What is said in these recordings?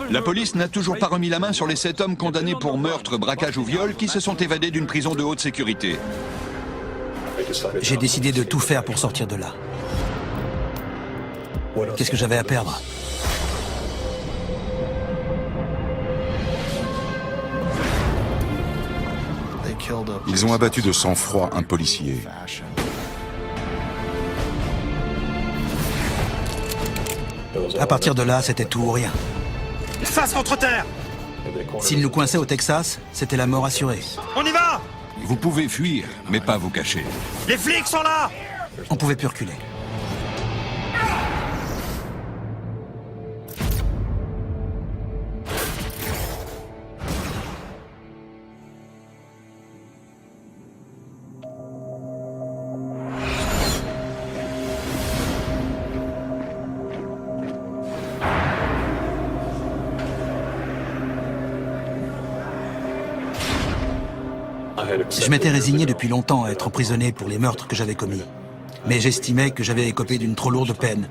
La police n'a toujours pas remis la main sur les 7 hommes condamnés pour meurtre, braquage ou viol qui se sont évadés d'une prison de haute sécurité. J'ai décidé de tout faire pour sortir de là. Qu'est-ce que j'avais à perdre? Ils ont abattu de sang-froid un policier. À partir de là, c'était tout ou rien. Face contre terre! S'ils nous coinçaient au Texas, c'était la mort assurée. On y va! Vous pouvez fuir, mais pas vous cacher. Les flics sont là! On pouvait plus reculer. Je m'étais résigné depuis longtemps à être emprisonné pour les meurtres que j'avais commis. Mais j'estimais que j'avais écopé d'une trop lourde peine.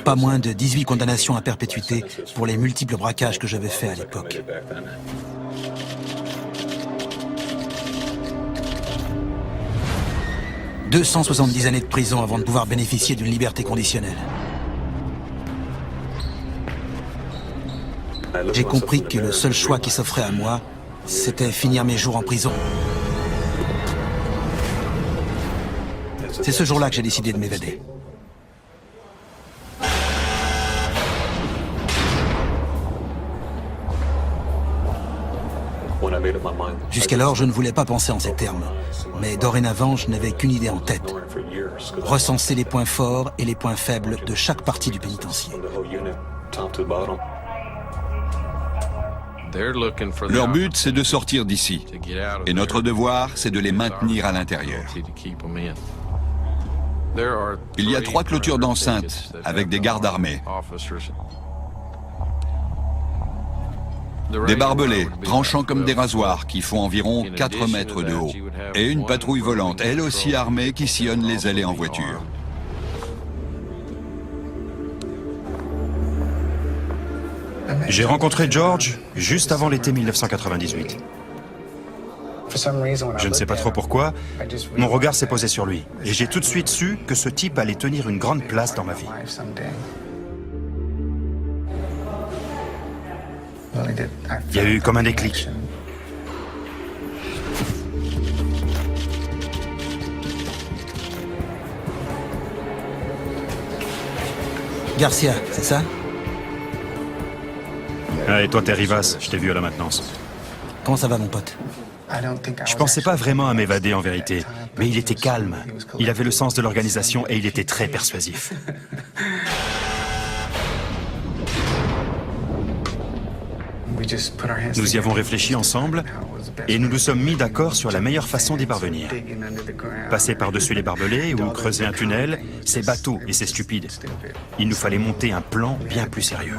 Pas moins de 18 condamnations à perpétuité pour les multiples braquages que j'avais faits à l'époque. « 270 années de prison avant de pouvoir bénéficier d'une liberté conditionnelle. J'ai compris que le seul choix qui s'offrait à moi, c'était finir mes jours en prison. C'est ce jour-là que j'ai décidé de m'évader. Jusqu'alors, je ne voulais pas penser en ces termes. Mais dorénavant, je n'avais qu'une idée en tête. Recenser les points forts et les points faibles de chaque partie du pénitencier. Leur but, c'est de sortir d'ici. Et notre devoir, c'est de les maintenir à l'intérieur. Il y a 3 clôtures d'enceinte avec des gardes armés. Des barbelés, tranchants comme des rasoirs, qui font environ 4 mètres de haut. Et une patrouille volante, elle aussi armée, qui sillonne les allées en voiture. J'ai rencontré George juste avant l'été 1998. Je ne sais pas trop pourquoi, mon regard s'est posé sur lui. Et j'ai tout de suite su que ce type allait tenir une grande place dans ma vie. Il y a eu comme un déclic. Garcia, c'est ça? Ah, et toi, t'es Rivas, je t'ai vu à la maintenance. Comment ça va, mon pote? Je pensais pas vraiment à m'évader en vérité, mais il était calme. Il avait le sens de l'organisation et il était très persuasif. Nous y avons réfléchi ensemble et nous nous sommes mis d'accord sur la meilleure façon d'y parvenir. Passer par-dessus les barbelés ou creuser un tunnel, c'est bateau et c'est stupide. Il nous fallait monter un plan bien plus sérieux.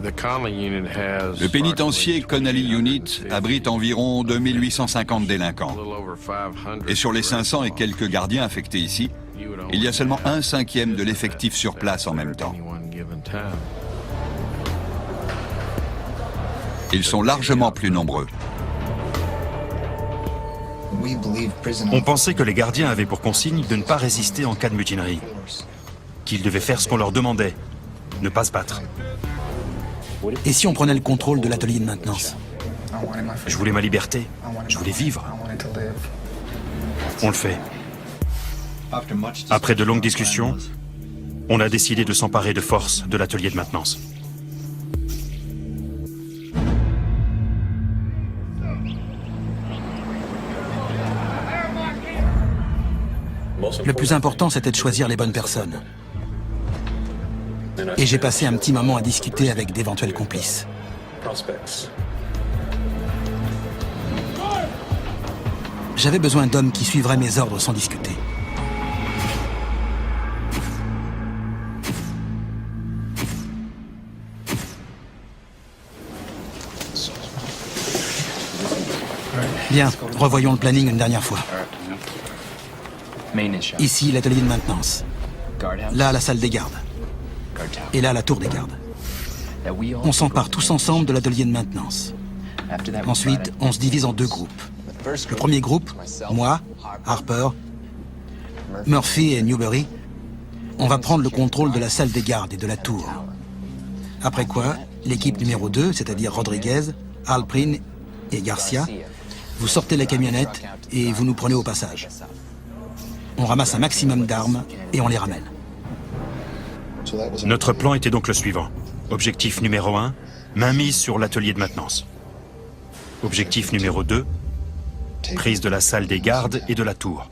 Le pénitencier Connally Unit abrite environ 2850 délinquants. Et sur les 500 et quelques gardiens affectés ici, il y a seulement 1/5 de l'effectif sur place en même temps. Ils sont largement plus nombreux. On pensait que les gardiens avaient pour consigne de ne pas résister en cas de mutinerie, qu'ils devaient faire ce qu'on leur demandait, ne pas se battre. Et si on prenait le contrôle de l'atelier de maintenance? Je voulais ma liberté, je voulais vivre. On le fait. Après de longues discussions, on a décidé de s'emparer de force de l'atelier de maintenance. Le plus important, c'était de choisir les bonnes personnes. Et j'ai passé un petit moment à discuter avec d'éventuels complices. J'avais besoin d'hommes qui suivraient mes ordres sans discuter. Bien, revoyons le planning une dernière fois. Ici, l'atelier de maintenance. Là, la salle des gardes. Et là, la tour des gardes. On s'empare tous ensemble de l'atelier de maintenance. Ensuite, on se divise en 2 groupes. Le premier groupe, moi, Harper, Murphy et Newbury, on va prendre le contrôle de la salle des gardes et de la tour. Après quoi, l'équipe numéro 2, c'est-à-dire Rodriguez, Alprin et Garcia, vous sortez la camionnette et vous nous prenez au passage. On ramasse un maximum d'armes et on les ramène. Notre plan était donc le suivant. Objectif numéro 1, mainmise sur l'atelier de maintenance. Objectif numéro 2, prise de la salle des gardes et de la tour.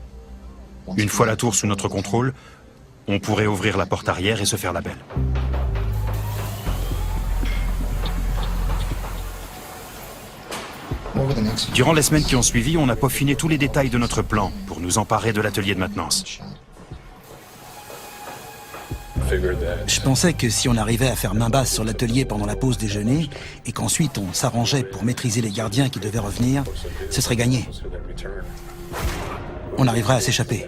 Une fois la tour sous notre contrôle, on pourrait ouvrir la porte arrière et se faire la belle. Durant les semaines qui ont suivi, on a peaufiné tous les détails de notre plan pour nous emparer de l'atelier de maintenance. Je pensais que si on arrivait à faire main basse sur l'atelier pendant la pause déjeuner et qu'ensuite on s'arrangeait pour maîtriser les gardiens qui devaient revenir, ce serait gagné. On arriverait à s'échapper.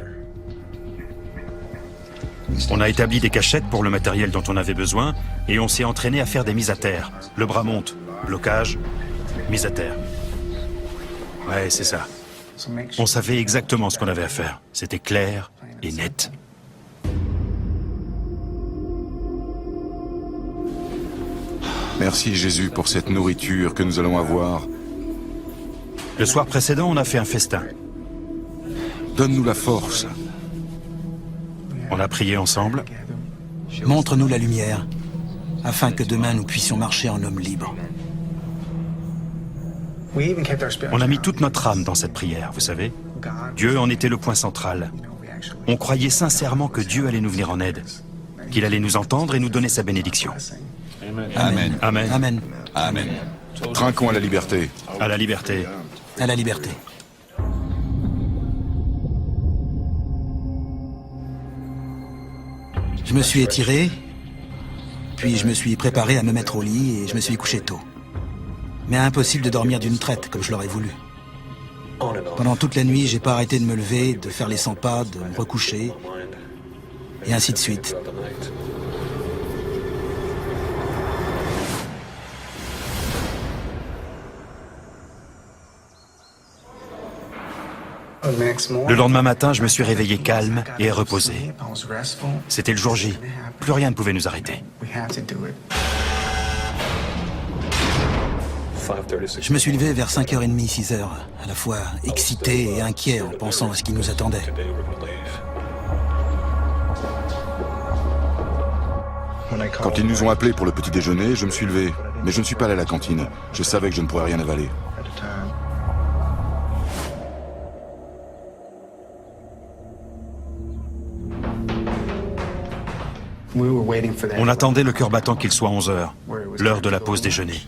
On a établi des cachettes pour le matériel dont on avait besoin et on s'est entraîné à faire des mises à terre. Le bras monte, blocage, mise à terre. Ouais, c'est ça. On savait exactement ce qu'on avait à faire. C'était clair et net. Merci Jésus pour cette nourriture que nous allons avoir. Le soir précédent, on a fait un festin. Donne-nous la force. On a prié ensemble. Montre-nous la lumière, afin que demain nous puissions marcher en hommes libres. On a mis toute notre âme dans cette prière, vous savez. Dieu en était le point central. On croyait sincèrement que Dieu allait nous venir en aide, qu'il allait nous entendre et nous donner sa bénédiction. Amen. Amen. Amen. Amen. Trinquons à la liberté. À la liberté. À la liberté. Je me suis étiré, puis je me suis préparé à me mettre au lit et je me suis couché tôt. Mais impossible de dormir d'une traite comme je l'aurais voulu. Pendant toute la nuit, j'ai pas arrêté de me lever, de faire les 100 pas, de me recoucher, et ainsi de suite. Le lendemain matin, je me suis réveillé calme et reposé. C'était le jour J. Plus rien ne pouvait nous arrêter. Je me suis levé vers 5h30, 6h, à la fois excité et inquiet en pensant à ce qui nous attendait. Quand ils nous ont appelés pour le petit déjeuner, je me suis levé. Mais je ne suis pas allé à la cantine. Je savais que je ne pourrais rien avaler. On attendait le cœur battant qu'il soit 11h, l'heure de la pause déjeuner.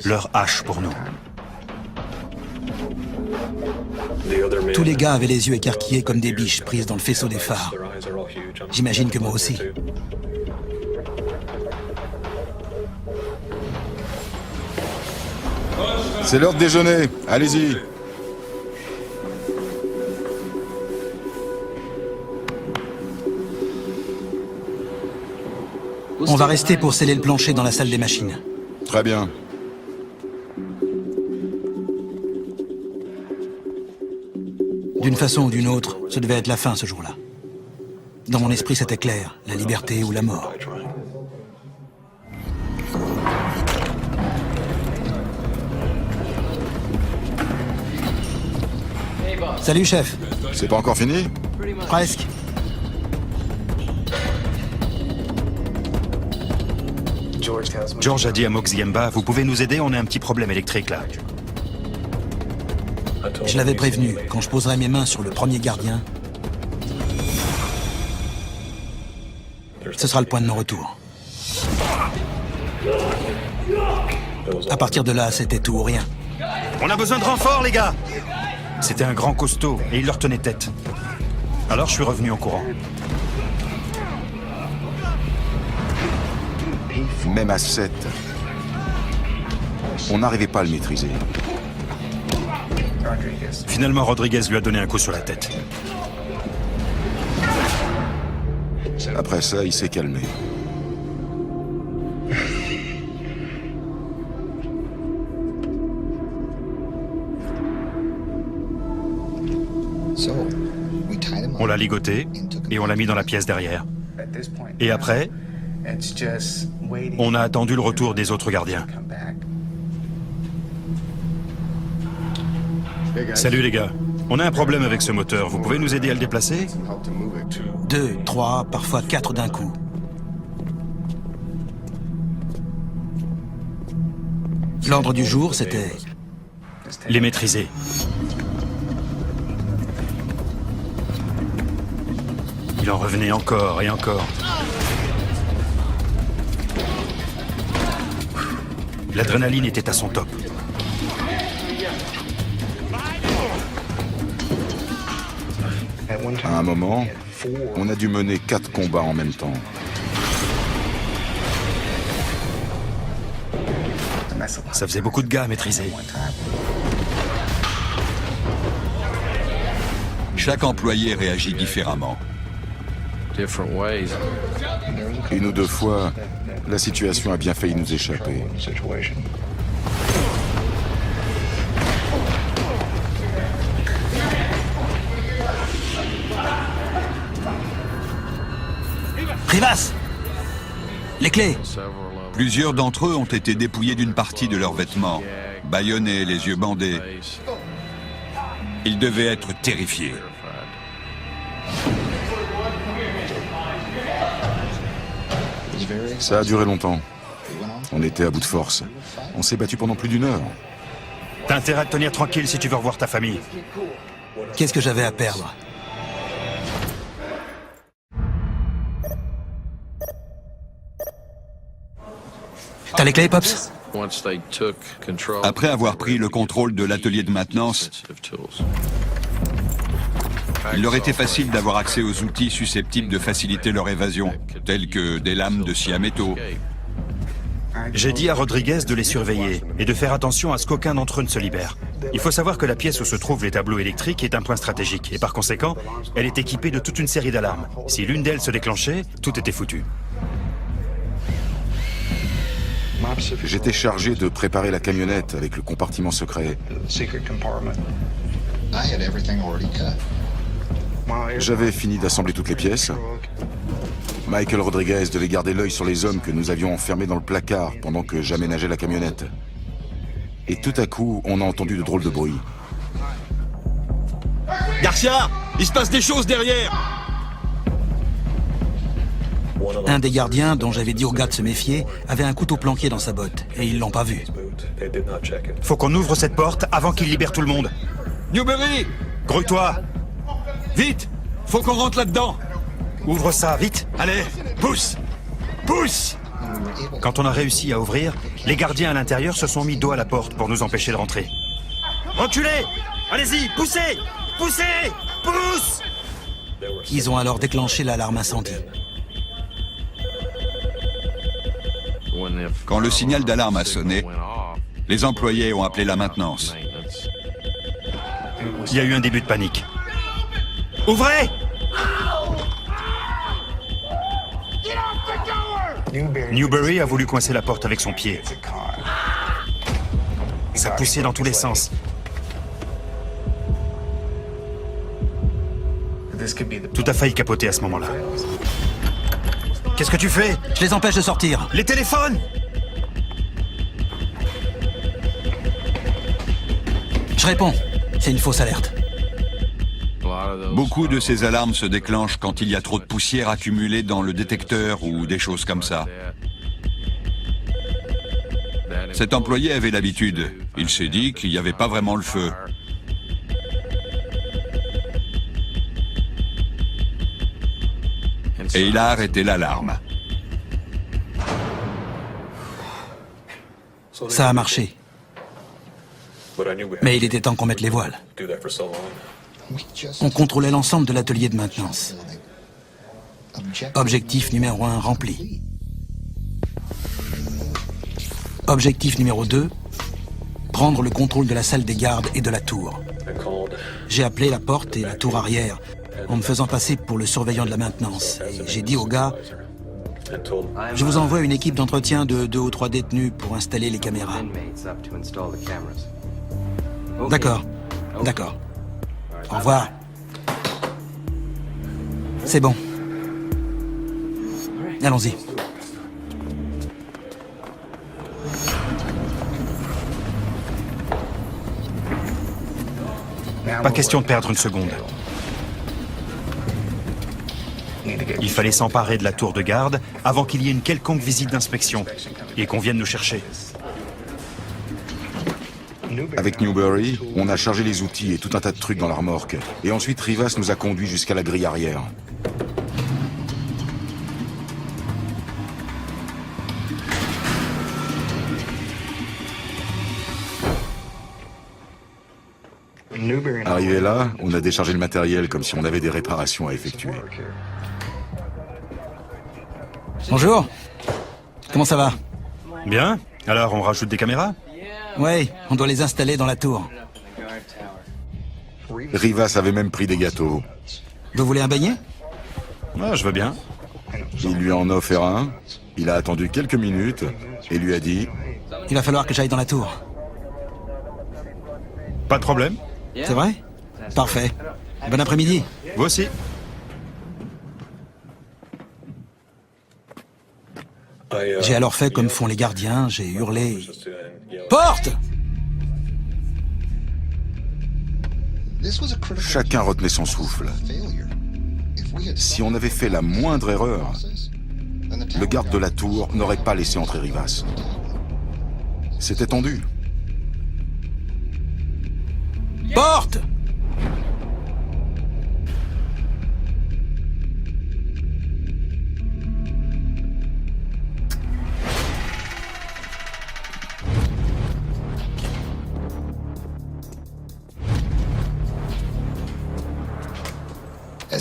L'heure H pour nous. Tous les gars avaient les yeux écarquillés comme des biches prises dans le faisceau des phares. J'imagine que moi aussi. C'est l'heure de déjeuner. Allez-y. On va rester pour sceller le plancher dans la salle des machines. Très bien. D'une façon ou d'une autre, ce devait être la fin ce jour-là. Dans mon esprit, c'était clair, la liberté ou la mort. Salut, chef. C'est pas encore fini? Presque. George a dit à Moxiemba, vous pouvez nous aider, on a un petit problème électrique là. Je l'avais prévenu, quand je poserai mes mains sur le premier gardien, ce sera le point de non-retour. À partir de là, c'était tout ou rien. On a besoin de renfort, les gars! C'était un grand costaud et il leur tenait tête. Alors je suis revenu en courant. Même à 7, on n'arrivait pas à le maîtriser. Finalement, Rodriguez lui a donné un coup sur la tête. Après ça, il s'est calmé. On l'a ligoté et on l'a mis dans la pièce derrière. Et après, on a attendu le retour des autres gardiens. Salut les gars, on a un problème avec ce moteur. Vous pouvez nous aider à le déplacer? 2, 3, parfois 4 d'un coup. L'ordre du jour, c'était Les maîtriser. Il en revenait encore et encore. L'adrénaline était à son top. À un moment, on a dû mener 4 combats en même temps. Ça faisait beaucoup de gars à maîtriser. Chaque employé réagit différemment. Une ou deux fois, la situation a bien failli nous échapper. Rivas! Les clés! Plusieurs d'entre eux ont été dépouillés d'une partie de leurs vêtements, bâillonnés, les yeux bandés. Ils devaient être terrifiés. Ça a duré longtemps. On était à bout de force. On s'est battu pendant plus d'1 heure. T'as intérêt à te tenir tranquille si tu veux revoir ta famille. Qu'est-ce que j'avais à perdre? T'as les clés, Pops? Après avoir pris le contrôle de l'atelier de maintenance, il leur était facile d'avoir accès aux outils susceptibles de faciliter leur évasion, tels que des lames de scie à métaux. J'ai dit à Rodriguez de les surveiller et de faire attention à ce qu'aucun d'entre eux ne se libère. Il faut savoir que la pièce où se trouvent les tableaux électriques est un point stratégique et par conséquent, elle est équipée de toute une série d'alarmes. Si l'une d'elles se déclenchait, tout était foutu. J'étais chargé de préparer la camionnette avec le compartiment secret. J'avais fini d'assembler toutes les pièces. Michael Rodriguez devait garder l'œil sur les hommes que nous avions enfermés dans le placard pendant que j'aménageais la camionnette. Et tout à coup, on a entendu de drôles de bruits. Garcia, il se passe des choses derrière! Un des gardiens, dont j'avais dit au gars de se méfier, avait un couteau planqué dans sa botte, et ils l'ont pas vu. Faut qu'on ouvre cette porte avant qu'ils libèrent tout le monde. Newberry! Grouille-toi! Vite! Faut qu'on rentre là-dedans! Ouvre ça, vite! Allez, pousse! Pousse! Quand on a réussi à ouvrir, les gardiens à l'intérieur se sont mis dos à la porte pour nous empêcher de rentrer. Reculez! Allez-y, poussez! Poussez! Pousse! Ils ont alors déclenché l'alarme incendie. Quand le signal d'alarme a sonné, les employés ont appelé la maintenance. Il y a eu un début de panique. Ouvrez! Newberry a voulu coincer la porte avec son pied. Ça poussait dans tous les sens. Tout a failli capoter à ce moment-là. Qu'est-ce que tu fais? Je les empêche de sortir. Les téléphones! Je réponds. C'est une fausse alerte. Beaucoup de ces alarmes se déclenchent quand il y a trop de poussière accumulée dans le détecteur ou des choses comme ça. Cet employé avait l'habitude. Il s'est dit qu'il n'y avait pas vraiment le feu. Et il a arrêté l'alarme. Ça a marché. Mais il était temps qu'on mette les voiles. On contrôlait l'ensemble de l'atelier de maintenance. Objectif numéro 1 rempli. Objectif numéro 2, prendre le contrôle de la salle des gardes et de la tour. J'ai appelé la porte et la tour arrière en me faisant passer pour le surveillant de la maintenance. Et j'ai dit au gars, je vous envoie une équipe d'entretien de 2 ou 3 détenus pour installer les caméras. D'accord, d'accord. Au revoir. C'est bon. Allons-y. Pas question de perdre une seconde. Il fallait s'emparer de la tour de garde avant qu'il y ait une quelconque visite d'inspection et qu'on vienne nous chercher. Avec Newbury, on a chargé les outils et tout un tas de trucs dans la remorque. Et ensuite, Rivas nous a conduits jusqu'à la grille arrière. Arrivé là, on a déchargé le matériel comme si on avait des réparations à effectuer. Bonjour. Comment ça va? Bien. Alors, on rajoute des caméras? Ouais, on doit les installer dans la tour. Rivas avait même pris des gâteaux. Vous voulez un beignet? Ah, je veux bien. Il lui en a offert un, il a attendu quelques minutes et lui a dit Il va falloir que j'aille dans la tour. Pas de problème. C'est vrai? Parfait. Bon après-midi. Vous aussi. J'ai alors fait comme font les gardiens, j'ai hurlé « Porte !» Chacun retenait son souffle. Si on avait fait la moindre erreur, le garde de la tour n'aurait pas laissé entrer Rivas. C'était tendu. Porte!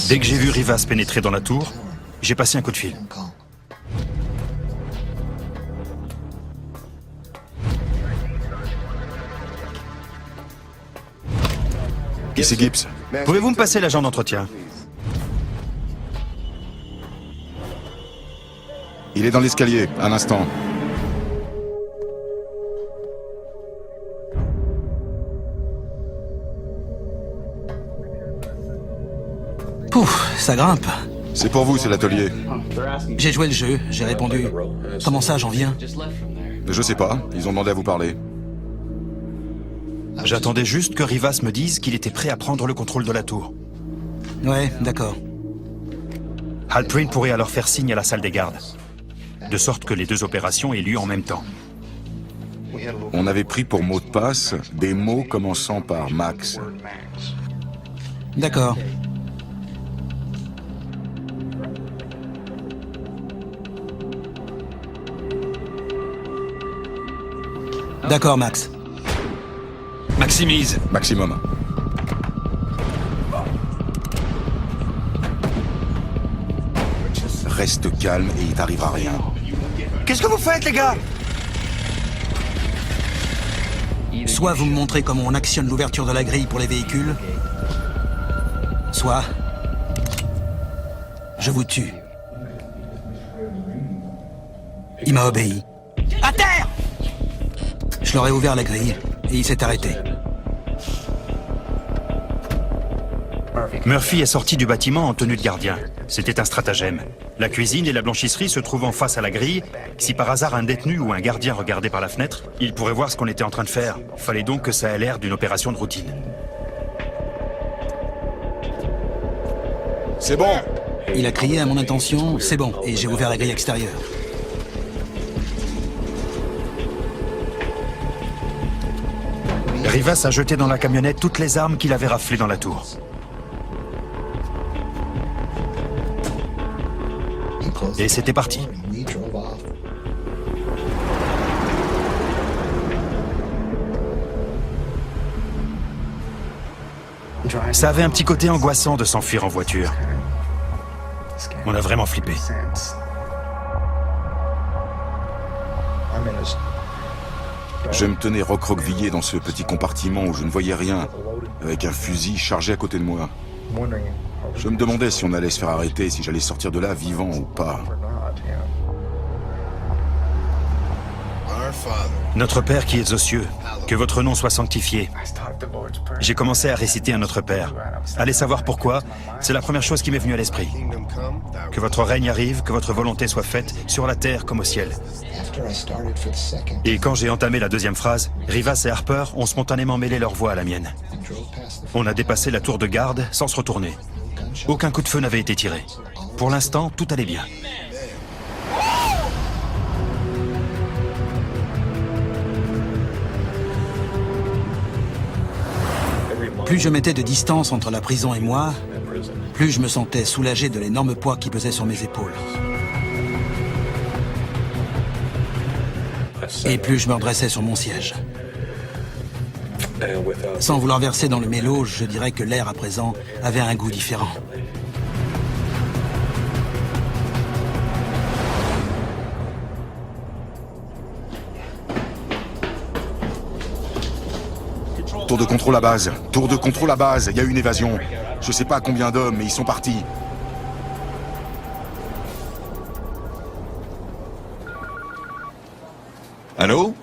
Dès que j'ai vu Rivas pénétrer dans la tour, j'ai passé un coup de fil. Ici Gibbs. Pouvez-vous me passer l'agent d'entretien? Il est dans l'escalier, un instant. Pouf, ça grimpe. C'est pour vous, c'est l'atelier. J'ai joué le jeu, j'ai répondu « Comment ça, j'en viens ?» Je sais pas, ils ont demandé à vous parler. J'attendais juste que Rivas me dise qu'il était prêt à prendre le contrôle de la tour. Ouais, d'accord. Halprin pourrait alors faire signe à la salle des gardes, de sorte que les deux opérations aient lieu en même temps. On avait pris pour mot de passe des mots commençant par Max. D'accord. D'accord, Max. Maximise. Maximum. Reste calme et il t'arrivera rien. Qu'est-ce que vous faites, les gars? Soit vous me montrez comment on actionne l'ouverture de la grille pour les véhicules, soit je vous tue. Il m'a obéi. À terre! Je leur ai ouvert la grille et il s'est arrêté. Murphy est sorti du bâtiment en tenue de gardien. C'était un stratagème. La cuisine et la blanchisserie se trouvant face à la grille. Si par hasard un détenu ou un gardien regardait par la fenêtre, il pourrait voir ce qu'on était en train de faire. Fallait donc que ça ait l'air d'une opération de routine. C'est bon! Il a crié à mon intention, c'est bon, et j'ai ouvert la grille extérieure. Rivas a jeté dans la camionnette toutes les armes qu'il avait raflées dans la tour. Et c'était parti. Ça avait un petit côté angoissant de s'enfuir en voiture. On a vraiment flippé. Je me tenais recroquevillé dans ce petit compartiment où je ne voyais rien, avec un fusil chargé à côté de moi. Je me demandais si on allait se faire arrêter, si j'allais sortir de là vivant ou pas. Our Father, Notre Père qui es aux cieux, que votre nom soit sanctifié. J'ai commencé à réciter à Notre Père. Allez savoir pourquoi, c'est la première chose qui m'est venue à l'esprit. Que votre règne arrive, que votre volonté soit faite, sur la terre comme au ciel. Et quand j'ai entamé la deuxième phrase, Rivas et Harper ont spontanément mêlé leur voix à la mienne. On a dépassé la tour de garde sans se retourner. Aucun coup de feu n'avait été tiré. Pour l'instant, tout allait bien. Plus je mettais de distance entre la prison et moi, plus je me sentais soulagé de l'énorme poids qui pesait sur mes épaules. Et plus je me redressais sur mon siège. Sans vouloir verser dans le mélo, je dirais que l'air à présent avait un goût différent. Tour de contrôle à base. Tour de contrôle à base. Il y a une évasion. Je sais pas combien d'hommes, mais ils sont partis. Allô?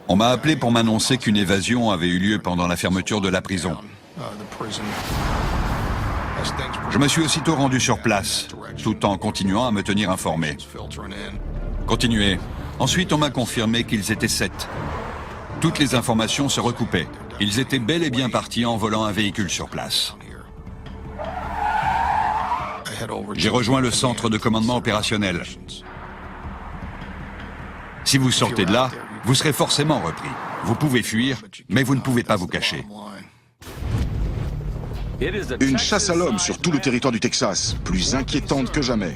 On m'a appelé pour m'annoncer qu'une évasion avait eu lieu pendant la fermeture de la prison. Je me suis aussitôt rendu sur place, tout en continuant à me tenir informé. Continuez. Ensuite, on m'a confirmé qu'ils étaient 7. Toutes les informations se recoupaient. Ils étaient bel et bien partis en volant un véhicule sur place. J'ai rejoint le centre de commandement opérationnel. Si vous sortez de là, vous serez forcément repris. Vous pouvez fuir, mais vous ne pouvez pas vous cacher. Une chasse à l'homme sur tout le territoire du Texas, plus inquiétante que jamais.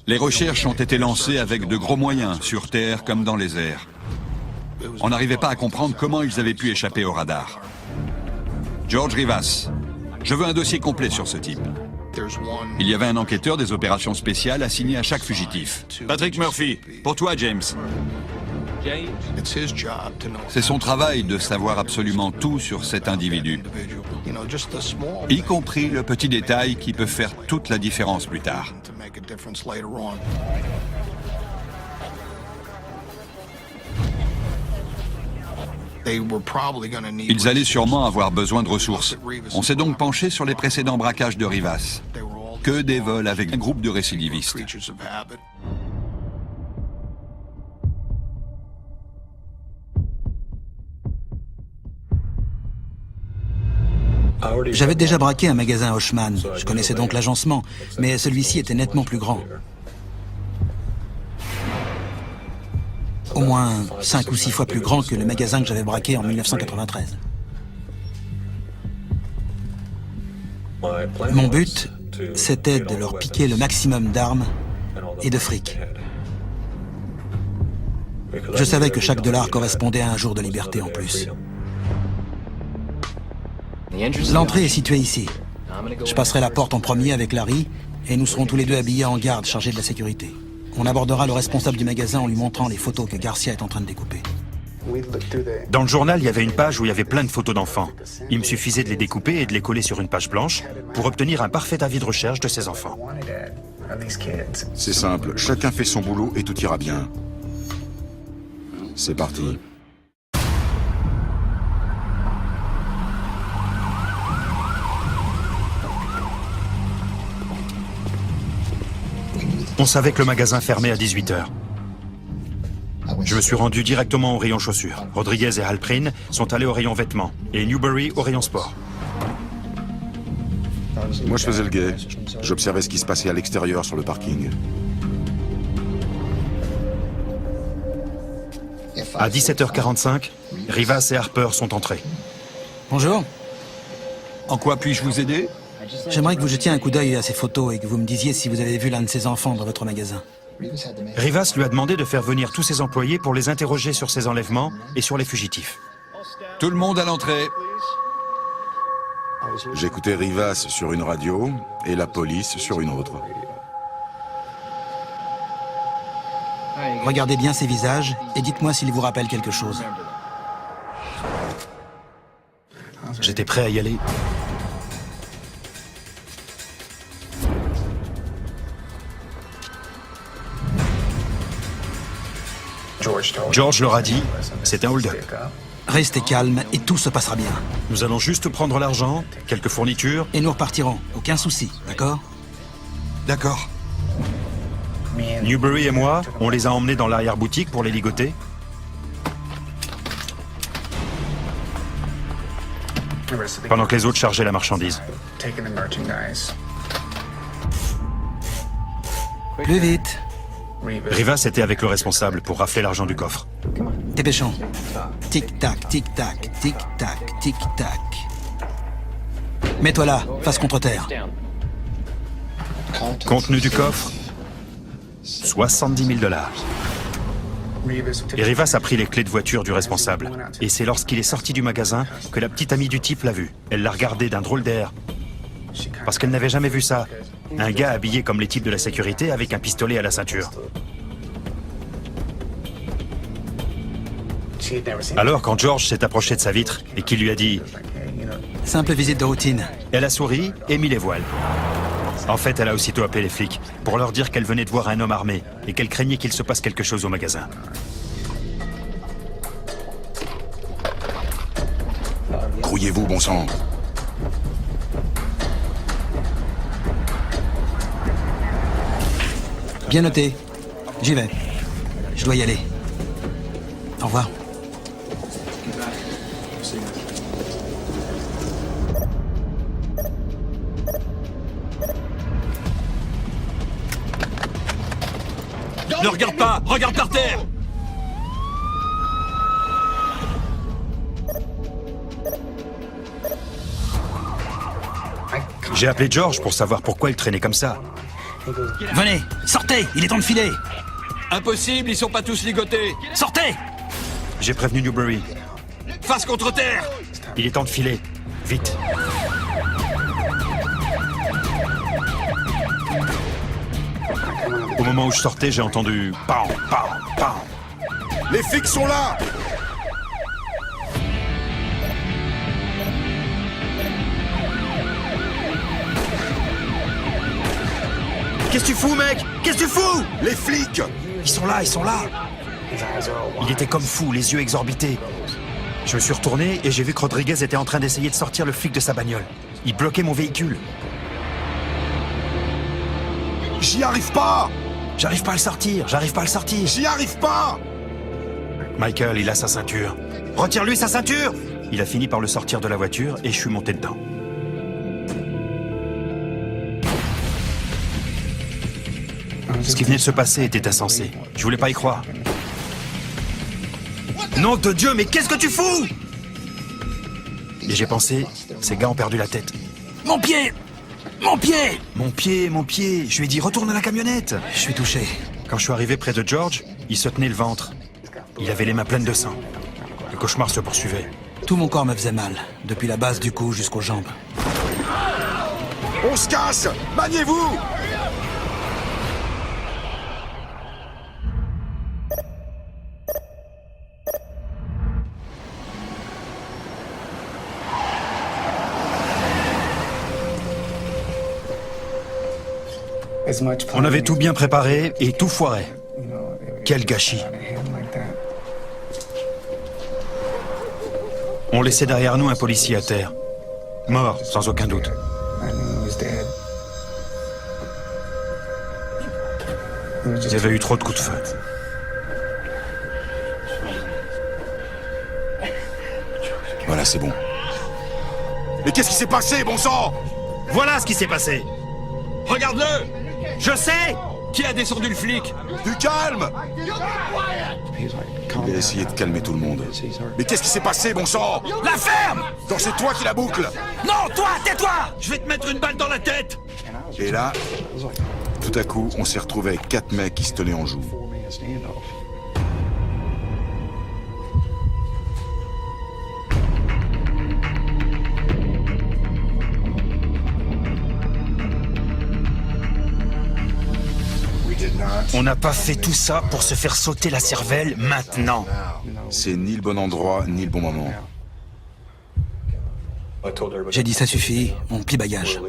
Les recherches ont été lancées avec de gros moyens, sur terre comme dans les airs. On n'arrivait pas à comprendre comment ils avaient pu échapper au radar. George Rivas, je veux un dossier complet sur ce type. Il y avait un enquêteur des opérations spéciales assigné à chaque fugitif. Patrick Murphy, pour toi, James. C'est son travail de savoir absolument tout sur cet individu, y compris le petit détail qui peut faire toute la différence plus tard. Ils allaient sûrement avoir besoin de ressources. On s'est donc penché sur les précédents braquages de Rivas. Que des vols avec un groupe de récidivistes. J'avais déjà braqué un magasin Hochman, je connaissais donc l'agencement, mais celui-ci était nettement plus grand. Au moins 5 ou 6 fois plus grand que le magasin que j'avais braqué en 1993. Mon but, c'était de leur piquer le maximum d'armes et de fric. Je savais que chaque dollar correspondait à un jour de liberté en plus. L'entrée est située ici. Je passerai la porte en premier avec Larry et nous serons tous les deux habillés en garde chargés de la sécurité. On abordera le responsable du magasin en lui montrant les photos que Garcia est en train de découper. Dans le journal, il y avait une page où il y avait plein de photos d'enfants. Il me suffisait de les découper et de les coller sur une page blanche pour obtenir un parfait avis de recherche de ces enfants. C'est simple, chacun fait son boulot et tout ira bien. C'est parti. On savait que le magasin fermait à 18h. Je me suis rendu directement au rayon chaussures. Rodriguez et Halprin sont allés au rayon vêtements et Newberry au rayon sport. Moi, je faisais le guet. J'observais ce qui se passait à l'extérieur sur le parking. À 17h45, Rivas et Harper sont entrés. Bonjour. En quoi puis-je vous aider? J'aimerais que vous jetiez un coup d'œil à ces photos et que vous me disiez si vous avez vu l'un de ces enfants dans votre magasin. Rivas lui a demandé de faire venir tous ses employés pour les interroger sur ces enlèvements et sur les fugitifs. Tout le monde à l'entrée. J'écoutais Rivas sur une radio et la police sur une autre. Regardez bien ces visages et dites-moi s'ils vous rappellent quelque chose. J'étais prêt à y aller. George leur a dit, c'est un hold-up. Restez calme et tout se passera bien. Nous allons juste prendre l'argent, quelques fournitures. Et nous repartirons, aucun souci, d'accord? D'accord. Newbury et moi, on les a emmenés dans l'arrière-boutique pour les ligoter. Pendant que les autres chargeaient la marchandise. Plus vite. Rivas était avec le responsable pour rafler l'argent du coffre. Dépêchons. Tic-tac, tic-tac, tic-tac, tic-tac. Mets-toi là, face contre terre. Contenu du coffre, 70 000 $. Et Rivas a pris les clés de voiture du responsable. Et c'est lorsqu'il est sorti du magasin que la petite amie du type l'a vu. Elle l'a regardé d'un drôle d'air. Parce qu'elle n'avait jamais vu ça. Un gars habillé comme les types de la sécurité avec un pistolet à la ceinture. Alors, quand George s'est approché de sa vitre et qu'il lui a dit « Simple visite de routine. » Elle a souri et mis les voiles. En fait, elle a aussitôt appelé les flics pour leur dire qu'elle venait de voir un homme armé et qu'elle craignait qu'il se passe quelque chose au magasin. Grouillez-vous, bon sang. Bien noté. J'y vais. Je dois y aller. Au revoir. Ne regarde pas! Regarde par terre! J'ai appelé George pour savoir pourquoi il traînait comme ça. Venez, sortez, il est temps de filer. Impossible, ils sont pas tous ligotés! Sortez! J'ai prévenu Newbury. Face contre terre! Il est temps de filer. Vite. Au moment où je sortais, j'ai entendu « Pam, pam, pam ». Les flics sont là! Qu'est-ce que tu fous, mec? Qu'est-ce que tu fous? Les flics! Ils sont là, ils sont là. Il était comme fou, les yeux exorbités. Je me suis retourné et j'ai vu que Rodriguez était en train d'essayer de sortir le flic de sa bagnole. Il bloquait mon véhicule. J'y arrive pas! J'arrive pas à le sortir, j'arrive pas à le sortir. J'y arrive pas! Michael, il a sa ceinture. Retire-lui sa ceinture! Il a fini par le sortir de la voiture et je suis monté dedans. Ce qui venait de se passer était insensé. Je voulais pas y croire. Nom de Dieu, mais qu'est-ce que tu fous? Et j'ai pensé, ces gars ont perdu la tête. Mon pied! Mon pied! Mon pied, mon pied. Je lui ai dit, retourne à la camionnette. Je suis touché. Quand je suis arrivé près de George, il se tenait le ventre. Il avait les mains pleines de sang. Le cauchemar se poursuivait. Tout mon corps me faisait mal, depuis la base du cou jusqu'aux jambes. On se casse! Maniez-vous! On avait tout bien préparé et tout foiré. Quel gâchis. On laissait derrière nous un policier à terre. Mort, sans aucun doute. Il y avait eu trop de coups de feu. Voilà, c'est bon. Mais qu'est-ce qui s'est passé, bon sang? Voilà ce qui s'est passé. Regarde-le! Je sais! Qui a descendu le flic? Du calme! Il a essayé de calmer tout le monde. Mais qu'est-ce qui s'est passé, bon sang? La ferme! Donc c'est toi qui la boucle! Non, toi, tais-toi! Je vais te mettre une balle dans la tête! Et là, tout à coup, on s'est retrouvé avec 4 mecs qui se tenaient en joue. On n'a pas fait tout ça pour se faire sauter la cervelle maintenant. C'est ni le bon endroit, ni le bon moment. J'ai dit ça suffit, on plie bagage.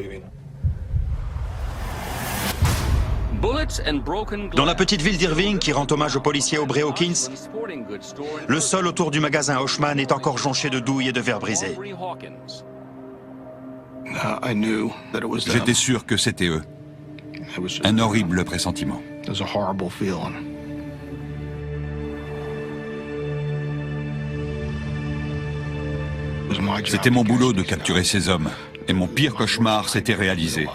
Dans la petite ville d'Irving qui rend hommage au policier Aubrey Hawkins, le sol autour du magasin Hochman est encore jonché de douilles et de verres brisés. J'étais sûr que c'était eux. Un horrible pressentiment. C'était mon boulot de capturer ces hommes, et mon pire cauchemar s'était réalisé.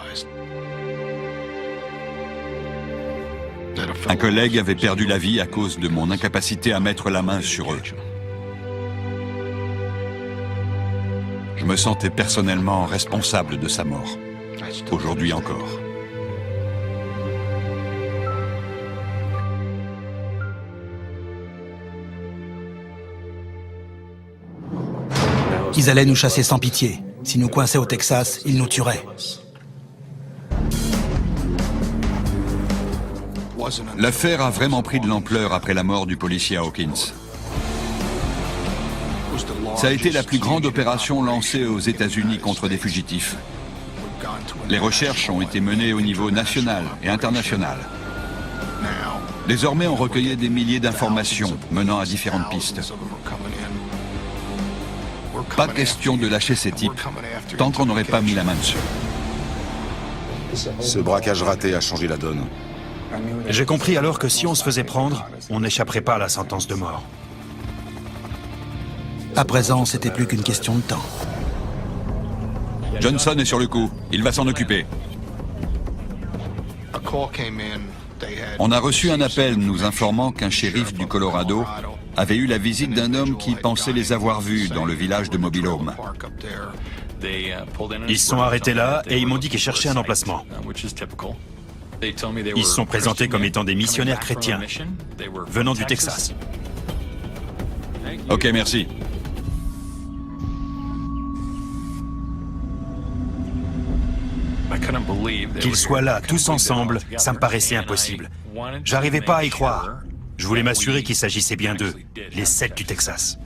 Un collègue avait perdu la vie à cause de mon incapacité à mettre la main sur eux. Je me sentais personnellement responsable de sa mort, aujourd'hui encore. Ils allaient nous chasser sans pitié. S'ils nous coinçaient au Texas, ils nous tueraient. L'affaire a vraiment pris de l'ampleur après la mort du policier Hawkins. Ça a été la plus grande opération lancée aux États-Unis contre des fugitifs. Les recherches ont été menées au niveau national et international. Désormais, on recueillait des milliers d'informations menant à différentes pistes. Pas question de lâcher ces types tant qu'on n'aurait pas mis la main dessus. Ce braquage raté a changé la donne. J'ai compris alors que si on se faisait prendre, on n'échapperait pas à la sentence de mort. À présent, c'était plus qu'une question de temps. Johnson est sur le coup. Il va s'en occuper. On a reçu un appel nous informant qu'un shérif du Colorado avait eu la visite d'un homme qui pensait les avoir vus dans le village de Mobile Home. Ils se sont arrêtés là et ils m'ont dit qu'ils cherchaient un emplacement. Ils se sont présentés comme étant des missionnaires chrétiens, venant du Texas. Ok, merci. Qu'ils soient là, tous ensemble, ça me paraissait impossible. J'arrivais pas à y croire. Je voulais m'assurer qu'il s'agissait bien d'eux, les 7 du Texas.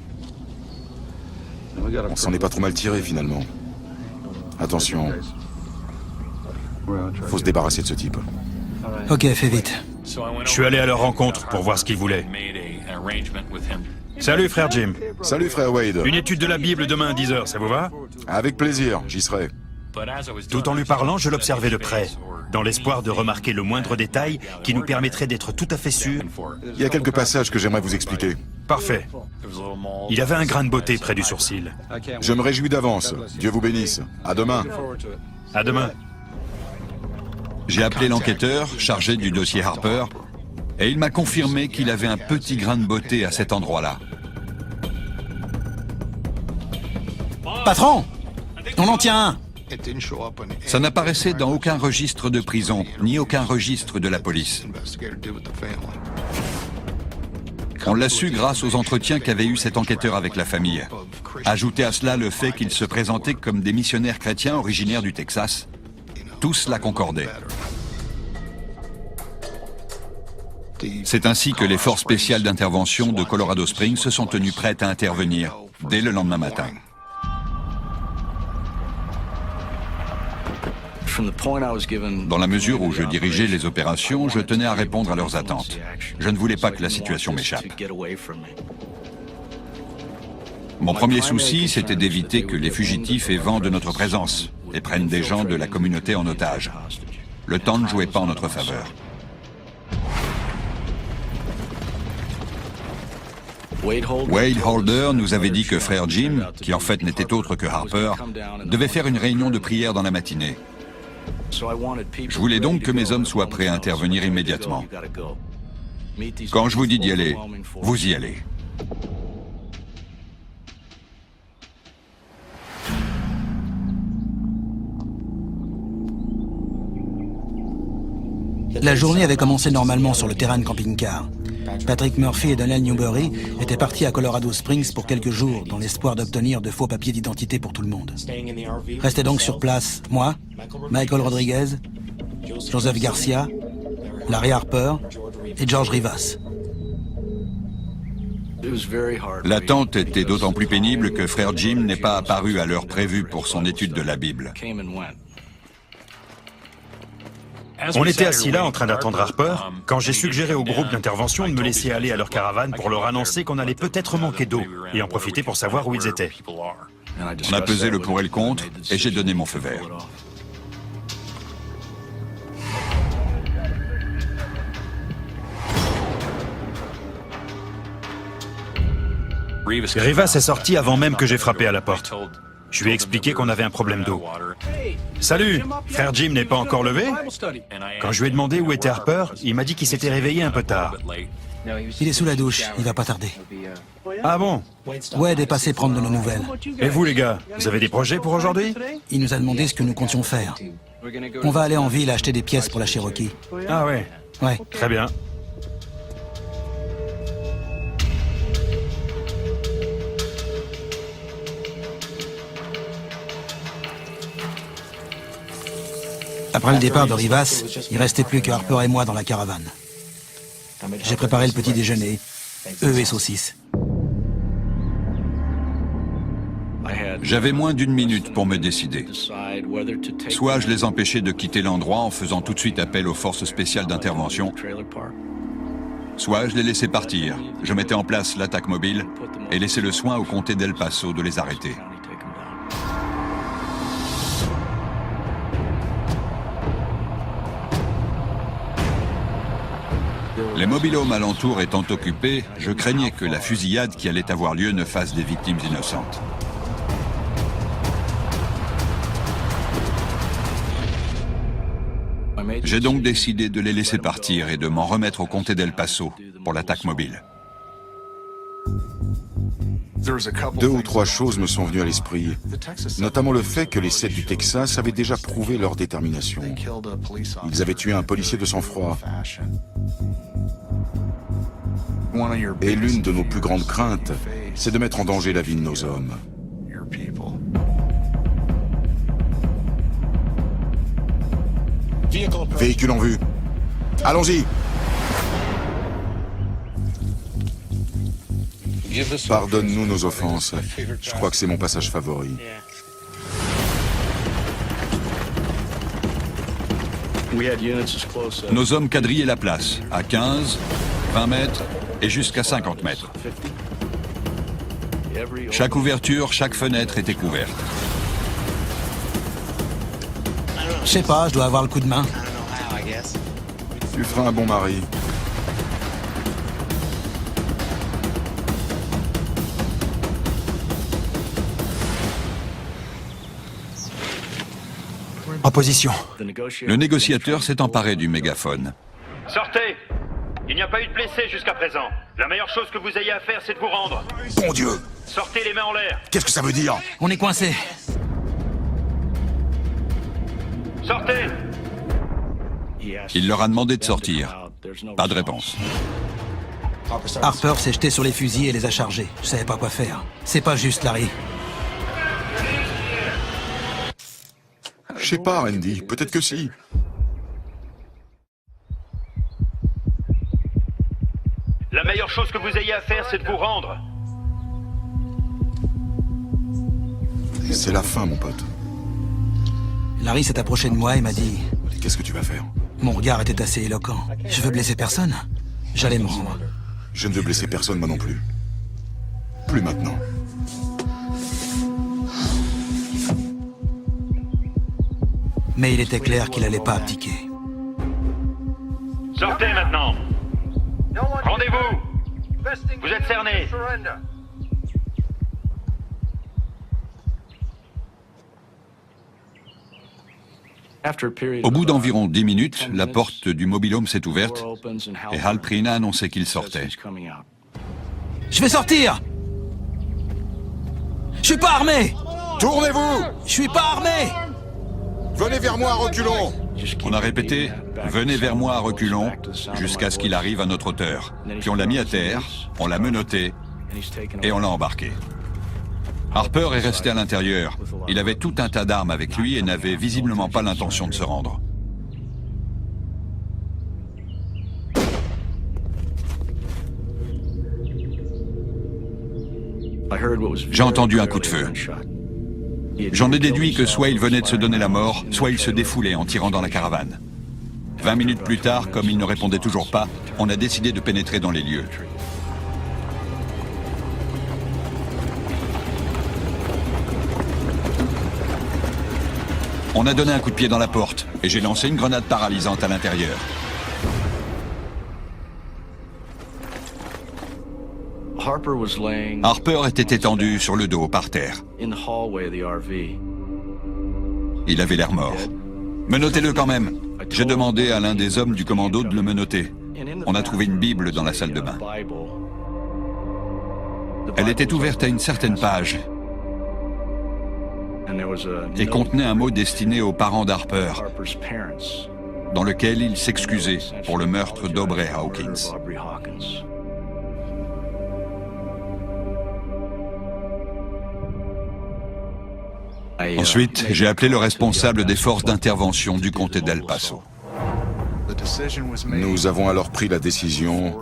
On s'en est pas trop mal tiré finalement. Attention. Faut se débarrasser de ce type. Ok, fais vite. Je suis allé à leur rencontre pour voir ce qu'ils voulaient. Salut frère Jim. Salut frère Wade. Une étude de la Bible demain à 10h, ça vous va? Avec plaisir, j'y serai. Tout en lui parlant, je l'observais de près, dans l'espoir de remarquer le moindre détail qui nous permettrait d'être tout à fait sûrs. Il y a quelques passages que j'aimerais vous expliquer. Parfait. Il avait un grain de beauté près du sourcil. Je me réjouis d'avance. Dieu vous bénisse. À demain. À demain. J'ai appelé l'enquêteur chargé du dossier Harper et il m'a confirmé qu'il avait un petit grain de beauté à cet endroit-là. Patron! On en tient un! Ça n'apparaissait dans aucun registre de prison, ni aucun registre de la police. On l'a su grâce aux entretiens qu'avait eu cet enquêteur avec la famille. Ajoutez à cela le fait qu'ils se présentaient comme des missionnaires chrétiens originaires du Texas. Tout cela concordait. C'est ainsi que les forces spéciales d'intervention de Colorado Springs se sont tenues prêtes à intervenir dès le lendemain matin. Dans la mesure où je dirigeais les opérations, je tenais à répondre à leurs attentes. Je ne voulais pas que la situation m'échappe. Mon premier souci, c'était d'éviter que les fugitifs aient vent de notre présence et prennent des gens de la communauté en otage. Le temps ne jouait pas en notre faveur. Wade Holder nous avait dit que frère Jim, qui en fait n'était autre que Harper, devait faire une réunion de prière dans la matinée. Je voulais donc que mes hommes soient prêts à intervenir immédiatement. Quand je vous dis d'y aller, vous y allez. La journée avait commencé normalement sur le terrain de camping-car. Patrick Murphy et Daniel Newberry étaient partis à Colorado Springs pour quelques jours dans l'espoir d'obtenir de faux papiers d'identité pour tout le monde. Restaient donc sur place moi, Michael Rodriguez, Joseph Garcia, Larry Harper et George Rivas. L'attente était d'autant plus pénible que frère Jim n'est pas apparu à l'heure prévue pour son étude de la Bible. On était assis là en train d'attendre Harper quand j'ai suggéré au groupe d'intervention de me laisser aller à leur caravane pour leur annoncer qu'on allait peut-être manquer d'eau et en profiter pour savoir où ils étaient. On a pesé le pour et le contre et j'ai donné mon feu vert. Rivas est sorti avant même que j'ai frappé à la porte. Je lui ai expliqué qu'on avait un problème d'eau. « Salut, frère Jim n'est pas encore levé ?» Quand je lui ai demandé où était Harper, il m'a dit qu'il s'était réveillé un peu tard. Il est sous la douche, il va pas tarder. Ah bon? Wade est passé prendre de nos nouvelles. Et vous les gars, vous avez des projets pour aujourd'hui? Il nous a demandé ce que nous comptions faire. On va aller en ville acheter des pièces pour la Cherokee. Ah ouais, Ouais. très bien. Après le départ de Rivas, il restait plus que Harper et moi dans la caravane. J'ai préparé le petit déjeuner, œufs et saucisses. J'avais moins d'une minute pour me décider. Soit je les empêchais de quitter l'endroit en faisant tout de suite appel aux forces spéciales d'intervention, soit je les laissais partir. Je mettais en place l'attaque mobile et laissais le soin au comté d'El Paso de les arrêter. Les mobilhomes alentours étant occupés, je craignais que la fusillade qui allait avoir lieu ne fasse des victimes innocentes. J'ai donc décidé de les laisser partir et de m'en remettre au comté d'El Paso pour l'attaque mobile. 2 ou 3 choses me sont venues à l'esprit, notamment le fait que les 7 du Texas avaient déjà prouvé leur détermination. Ils avaient tué un policier de sang-froid. Et l'une de nos plus grandes craintes, c'est de mettre en danger la vie de nos hommes. Véhicule en vue. Allons-y. Pardonne-nous nos offenses. Je crois que c'est mon passage favori. Nos hommes quadrillaient la place, à 15, 20 mètres et jusqu'à 50 mètres. Chaque ouverture, chaque fenêtre était couverte. Je sais pas, je dois avoir le coup de main. Tu feras un bon mari. En position. Le négociateur s'est emparé du mégaphone. Sortez! Il n'y a pas eu de blessés jusqu'à présent. La meilleure chose que vous ayez à faire, c'est de vous rendre. Bon Dieu! Sortez les mains en l'air. Qu'est-ce que ça veut dire? On est coincé. Sortez! Il leur a demandé de sortir. Pas de réponse. Harper s'est jeté sur les fusils et les a chargés. Je savais pas quoi faire. C'est pas juste, Larry. Je sais pas, Randy. Peut-être que si. La meilleure chose que vous ayez à faire, c'est de vous rendre. C'est la fin, mon pote. Larry s'est approché de moi et m'a dit... Qu'est-ce que tu vas faire? Mon regard était assez éloquent. Je veux blesser personne. J'allais me rendre. Je ne veux blesser personne, moi non plus. Plus maintenant. Mais il était clair qu'il allait pas abdiquer. Sortez maintenant. Rendez-vous. Vous êtes cernés. Au bout d'environ 10 minutes, la porte du mobilhome s'est ouverte et Hal Prina a annoncé qu'il sortait. Je vais sortir! Je suis pas armé! Tournez-vous! Je suis pas armé! Venez vers moi, reculons! On a répété « Venez vers moi à reculons » jusqu'à ce qu'il arrive à notre hauteur. Puis on l'a mis à terre, on l'a menotté et on l'a embarqué. Harper est resté à l'intérieur. Il avait tout un tas d'armes avec lui et n'avait visiblement pas l'intention de se rendre. J'ai entendu un coup de feu. J'en ai déduit que soit il venait de se donner la mort, soit il se défoulait en tirant dans la caravane. 20 minutes plus tard, comme il ne répondait toujours pas, on a décidé de pénétrer dans les lieux. On a donné un coup de pied dans la porte et j'ai lancé une grenade paralysante à l'intérieur. Harper était étendu sur le dos par terre. Il avait l'air mort. Menottez-le quand même. J'ai demandé à l'un des hommes du commando de le menotter. On a trouvé une Bible dans la salle de bain. Elle était ouverte à une certaine page et contenait un mot destiné aux parents d'Harper, dans lequel il s'excusait pour le meurtre d'Aubrey Hawkins. Ensuite, j'ai appelé le responsable des forces d'intervention du comté d'El Paso. Nous avons alors pris la décision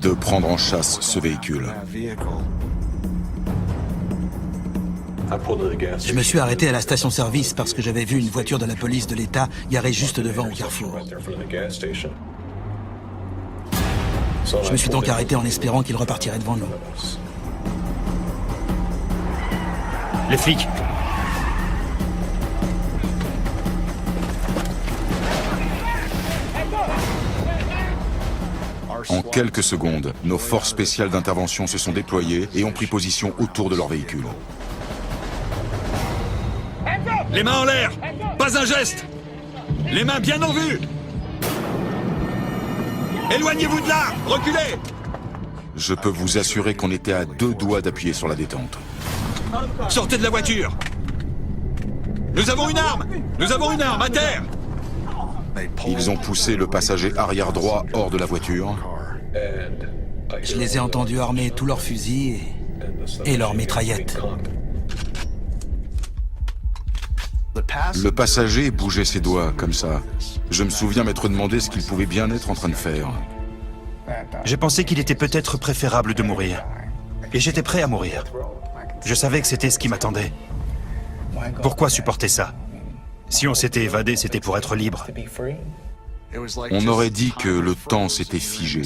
de prendre en chasse ce véhicule. Je me suis arrêté à la station-service parce que j'avais vu une voiture de la police de l'État garée juste devant au carrefour. Je me suis donc arrêté en espérant qu'il repartirait devant nous. Les flics! En quelques secondes, nos forces spéciales d'intervention se sont déployées et ont pris position autour de leur véhicule. Les mains en l'air! Pas un geste! Les mains bien en vue! Éloignez-vous de là! Reculez! Je peux vous assurer qu'on était à 2 doigts d'appuyer sur la détente. Sortez de la voiture! Nous avons une arme! Nous avons une arme, à terre! Ils ont poussé le passager arrière droit hors de la voiture. Je les ai entendus armer tous leurs fusils et leurs mitraillettes. Le passager bougeait ses doigts, comme ça. Je me souviens m'être demandé ce qu'il pouvait bien être en train de faire. J'ai pensé qu'il était peut-être préférable de mourir. Et j'étais prêt à mourir. Je savais que c'était ce qui m'attendait. Pourquoi supporter ça? Si on s'était évadé, c'était pour être libre. On aurait dit que le temps s'était figé.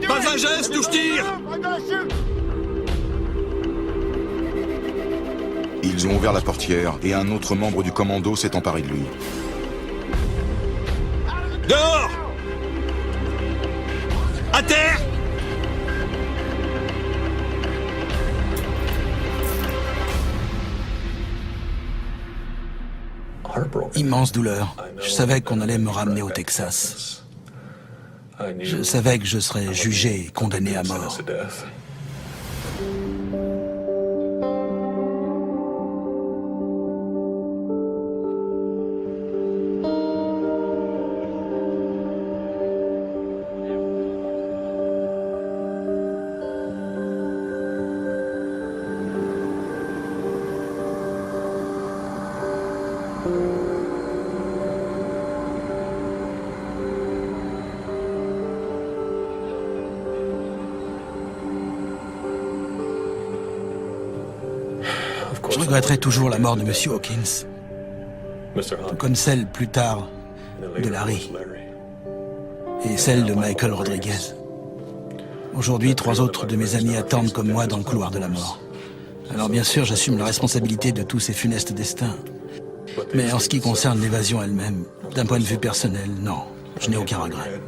Pas un geste ou je tire! Ils ont ouvert la portière et un autre membre du commando s'est emparé de lui. Dehors! À terre! Immense douleur. Je savais qu'on allait me ramener au Texas. Je savais que je serais jugé et condamné à mort. Je regretterai toujours la mort de M. Hawkins, tout comme celle, plus tard, de Larry et celle de Michael Rodriguez. Aujourd'hui, 3 autres de mes amis attendent comme moi dans le couloir de la mort. Alors bien sûr, j'assume la responsabilité de tous ces funestes destins. Mais en ce qui concerne l'évasion elle-même, d'un point de vue personnel, non, je n'ai aucun regret.